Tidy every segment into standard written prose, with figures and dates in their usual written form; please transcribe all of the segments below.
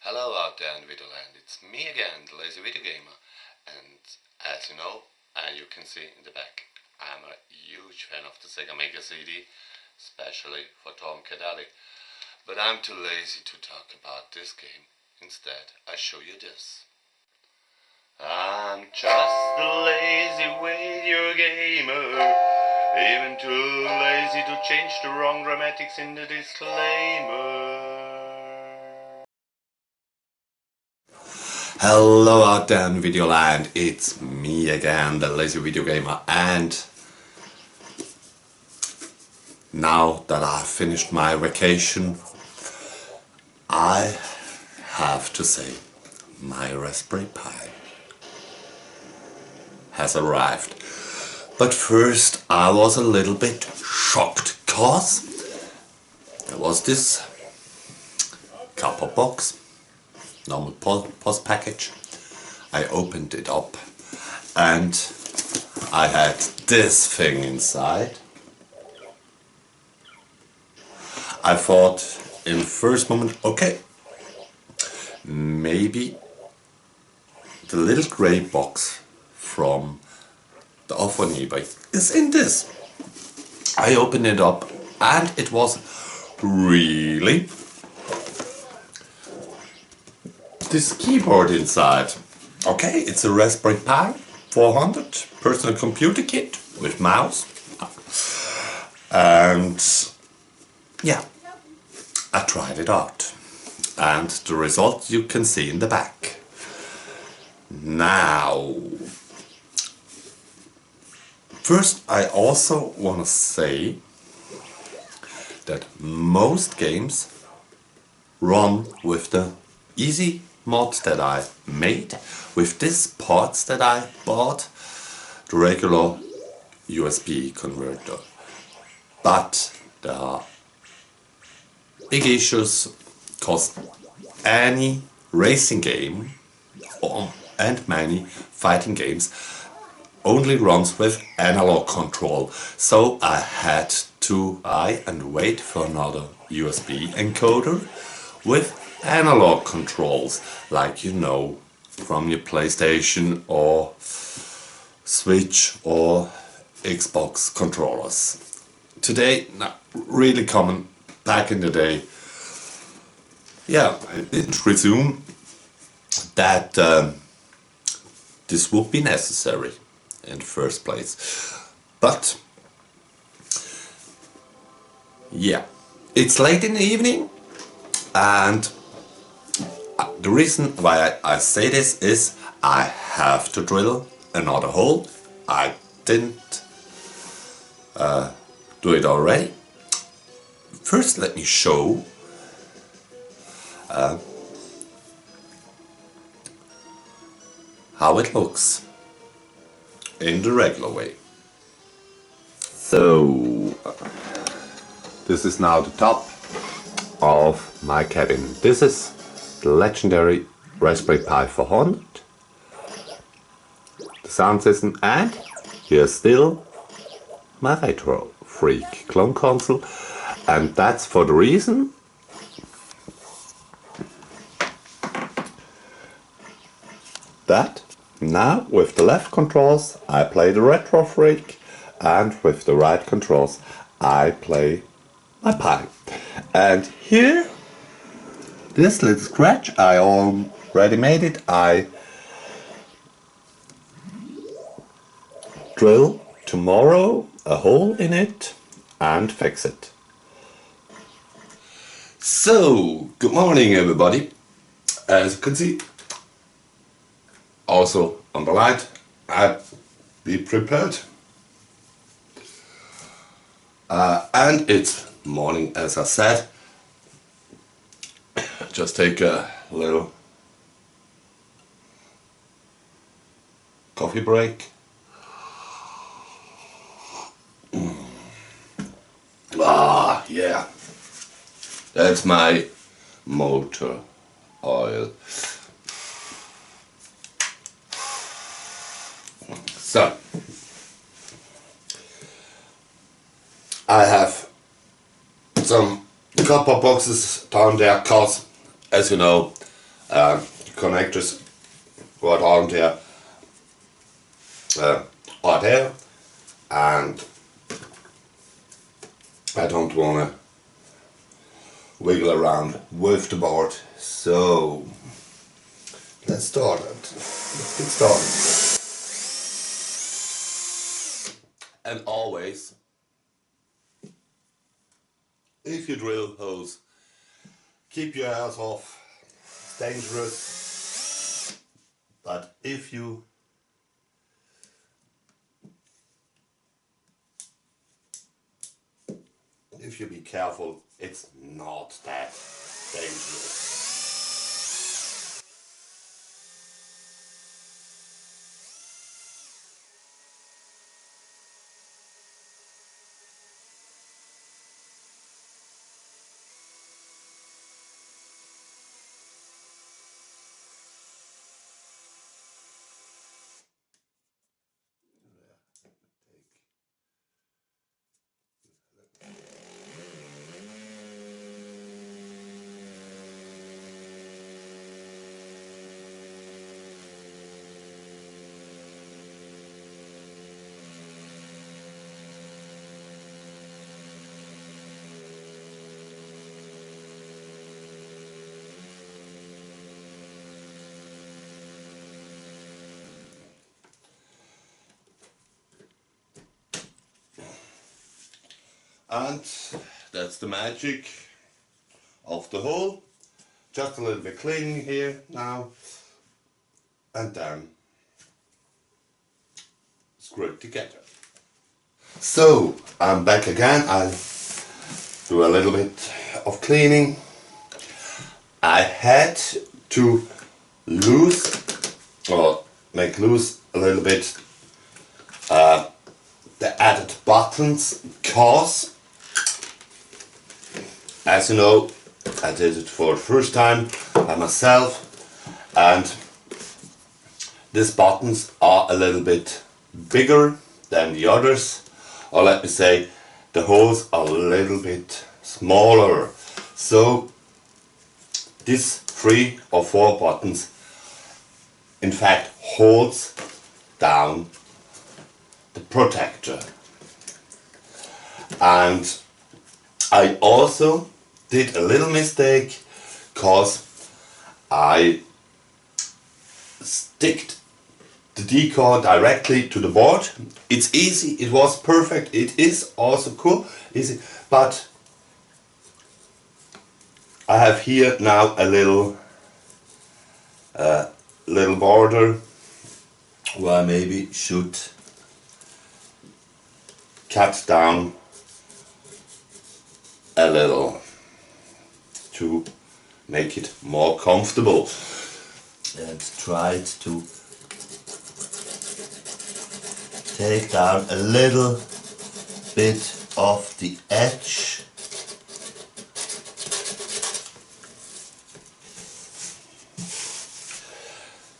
Hello out there in video land, it's me again, the Lazy Video Gamer, and as you know, and you can see in the back, I'm a huge fan of the Sega Mega CD, especially for Tom Cadali, but I'm too lazy to talk about this game. Instead, I show you this. I'm just a lazy video gamer, even too lazy to change the wrong dramatics in the disclaimer. Hello out there in video land, it's me again, the Lazy Video Gamer, and now that I've finished my vacation, I have to say, my Raspberry Pi has arrived. But first I was a little bit shocked, cause there was this cardboard box, normal post package. I opened it up and I had this thing inside. I thought in the first moment, okay, maybe the little grey box from the offer on eBay is in this. I opened it up and it was really this keyboard inside. Okay, it's a Raspberry Pi 400 personal computer kit with mouse, and yeah, I tried it out and the result you can see in the back. Now, first I also want to say that most games run with the easy mods that I made with these parts that I bought, the regular USB converter. But there are big issues because any racing game and many fighting games only runs with analog control. So I had to buy and wait for another USB encoder with analog controls, like you know from your PlayStation or Switch or Xbox controllers. Today, not really common. Back in the day, yeah, I didn't presume that this would be necessary in the first place. But yeah, it's late in the evening, and the reason why I say this is I have to drill another hole. I didn't do it already. First, let me show how it looks in the regular way. So, this is now the top of my cabin. This is the legendary Raspberry Pi 400, the sound system, and here's still my Retro Freak clone console, and that's for the reason that now with the left controls I play the Retro Freak, and with the right controls I play my Pi. And here, this little scratch, I already made it. I drill tomorrow a hole in it and fix it. So, good morning everybody. As you can see, also on the light, be prepared. And it's morning, as I said. Just take a little coffee break. Ah, yeah. That's my motor oil. So, I have some copper boxes down there because, as you know, Connectors what on there are there, and I don't want to wiggle around with the board, so let's start it. Let's get started. And always, if you drill holes, keep your ass off. It's dangerous, but if you be careful, it's not that dangerous. And that's the magic of the hole. Just a little bit cleaning here now, and then screw it together. So I'm back again. I'll do a little bit of cleaning. I had to make loose a little bit the added buttons, because as you know, I did it for the first time by myself, and these buttons are a little bit bigger than the others, or let me say the holes are a little bit smaller. So these 3 or 4 buttons in fact holds down the protector. And I also did a little mistake, because I sticked the decal directly to the board. It's easy, it was perfect, it is also cool, easy, but I have here now a little border where I maybe should cut down a little to make it more comfortable, and tried to take down a little bit of the edge.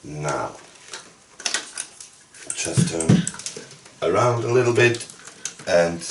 Now just turn around a little bit and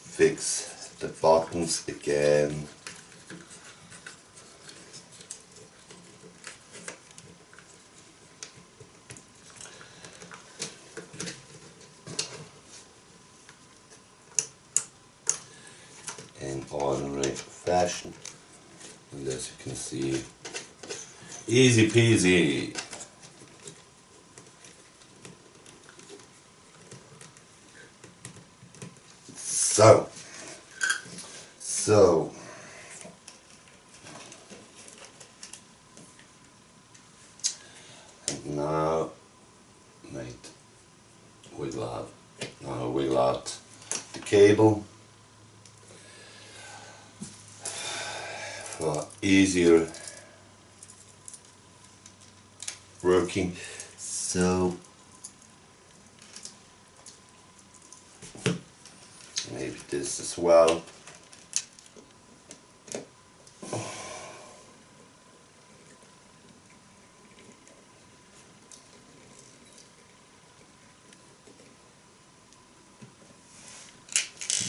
fix the buttons again. In ordinary fashion, and as you can see, easy peasy. So and now wiggle out the cable for easier working. So maybe this as well.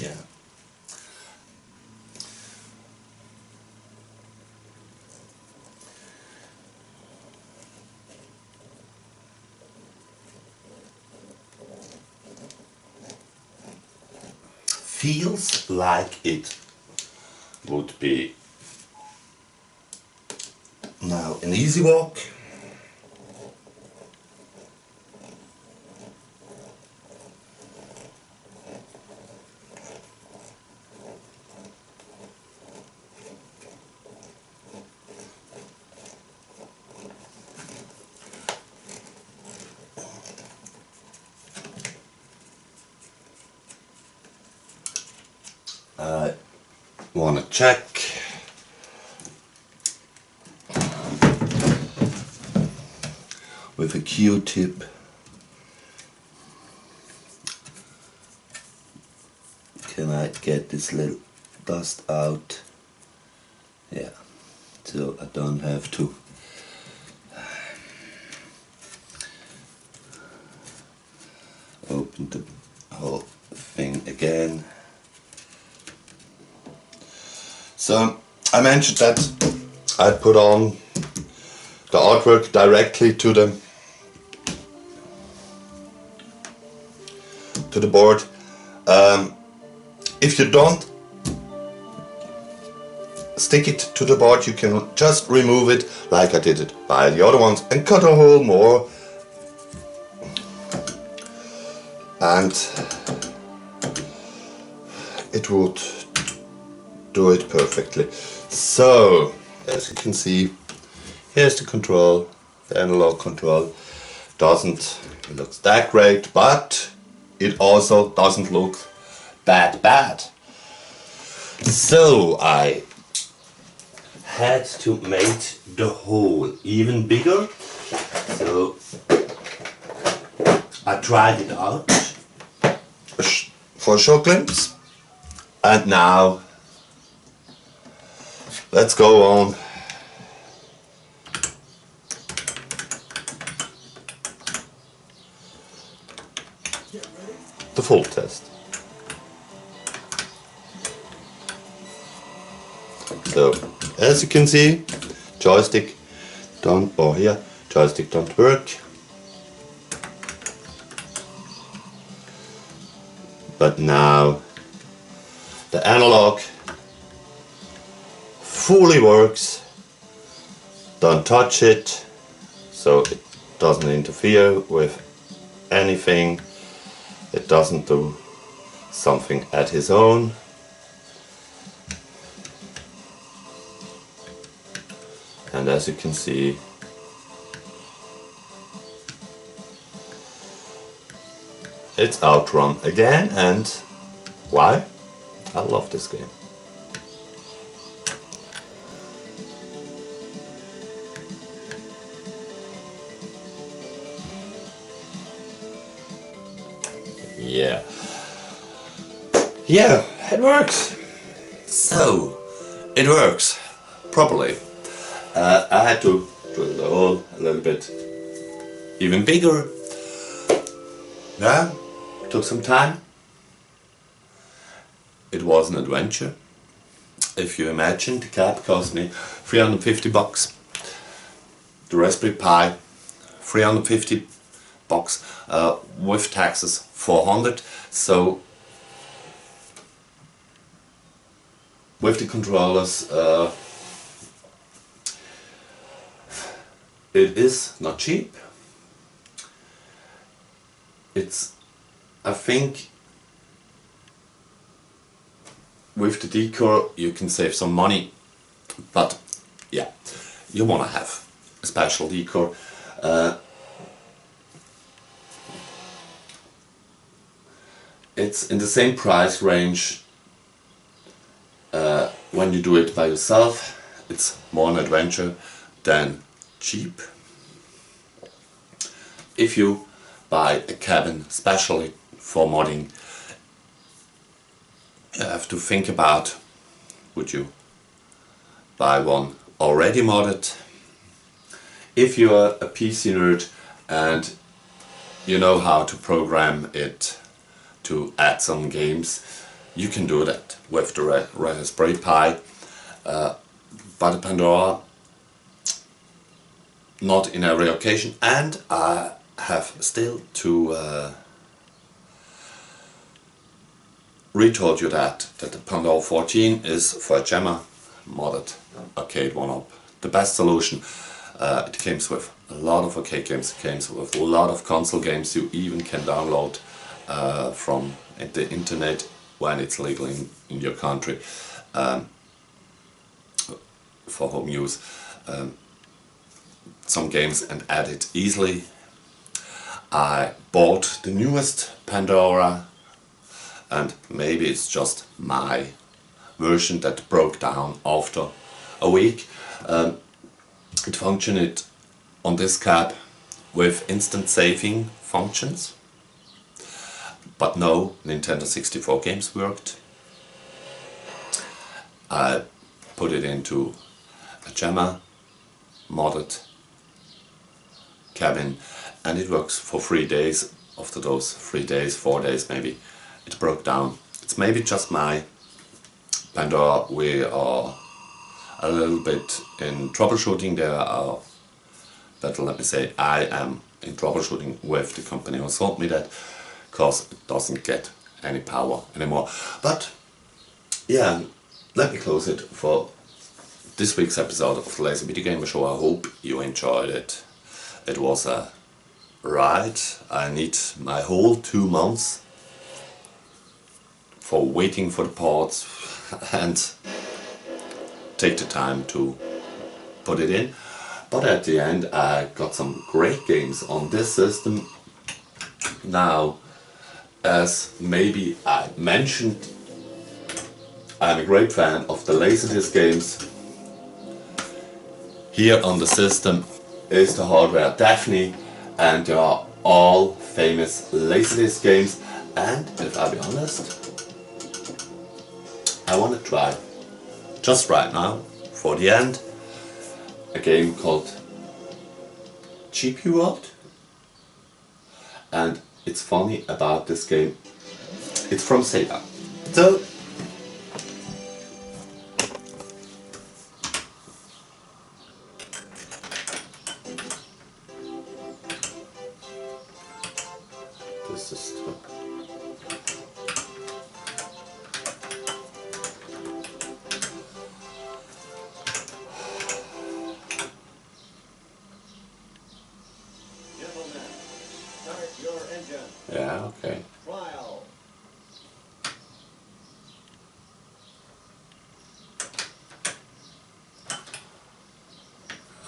Yeah. feels like it would be now an easy walk. I want to check with a Q-tip. Can I get this little dust out? Yeah, so I don't have to open the whole thing again. So I mentioned that I put on the artwork directly to the board. If you don't stick it to the board, you can just remove it like I did it by the other ones and cut a hole more, and it would do it perfectly. So as you can see, here's the control, the analog control. Doesn't look that great, but it also doesn't look that bad. So I had to make the hole even bigger. So I tried it out for a short glimpse, and now let's go on the full test. So as you can see, joystick don't work, but now the analog fully works. Don't touch it, so it doesn't interfere with anything. It doesn't do something at its own. And as you can see, it's outrun again, and why? I love this game. Yeah, it works. So, it works properly. I had to drill the hole a little bit even bigger. Yeah, took some time. It was an adventure. If you imagine, the cab cost me $350. The Raspberry Pi, $350, with taxes $400. So with the controllers, it is not cheap. It's, I think, with the decor you can save some money, but yeah, you want to have a special decor. It's in the same price range. When you do it by yourself, it's more an adventure than cheap. If you buy a cabin specially for modding, you have to think about, would you buy one already modded? If you're a PC nerd and you know how to program it to add some games, you can do that with the Raspberry Pi. But the Pandora, not in every occasion, and I have still to retold you that the Pandora 14 is for a jammer modded arcade 1up. The best solution. It comes with a lot of arcade games, it comes with a lot of console games you even can download from the internet when it's legal in your country for home use. Some games and add it easily. I bought the newest Pandora, and maybe it's just my version that broke down after a week. It functioned on this cab with instant saving functions, but no Nintendo 64 games worked. I put it into a jammer modded cabin, and it works for 3 days. After those 3 days, 4 days maybe, it broke down. It's maybe just my Pandora. We are a little bit in troubleshooting there, better let me say I am in troubleshooting with the company who sold me that, because it doesn't get any power anymore. But yeah, let me close it for this week's episode of the Lazy Video Gamer Show. I hope you enjoyed it. It was a ride. I need my whole 2 months for waiting for the parts and take the time to put it in. But at the end I got some great games on this system. Now, as maybe I mentioned, I'm a great fan of the Laserdisc games. Here on the system is the hardware Daphne, and they are all famous Laserdisc games, and if I'll be honest, I want to try just right now, for the end, a game called a1up. And it's funny about this game, it's from Sega. So this is your engine. yeah, okay. Trial.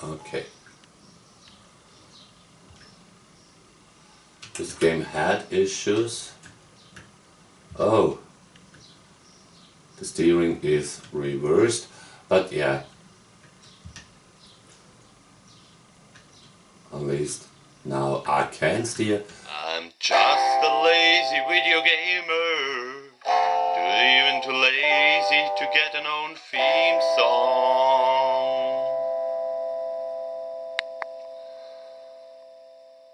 Okay. This game had issues. Oh, the steering is reversed, but yeah, at least now I can steer. I'm just a lazy video gamer, too even too lazy to get an own feed.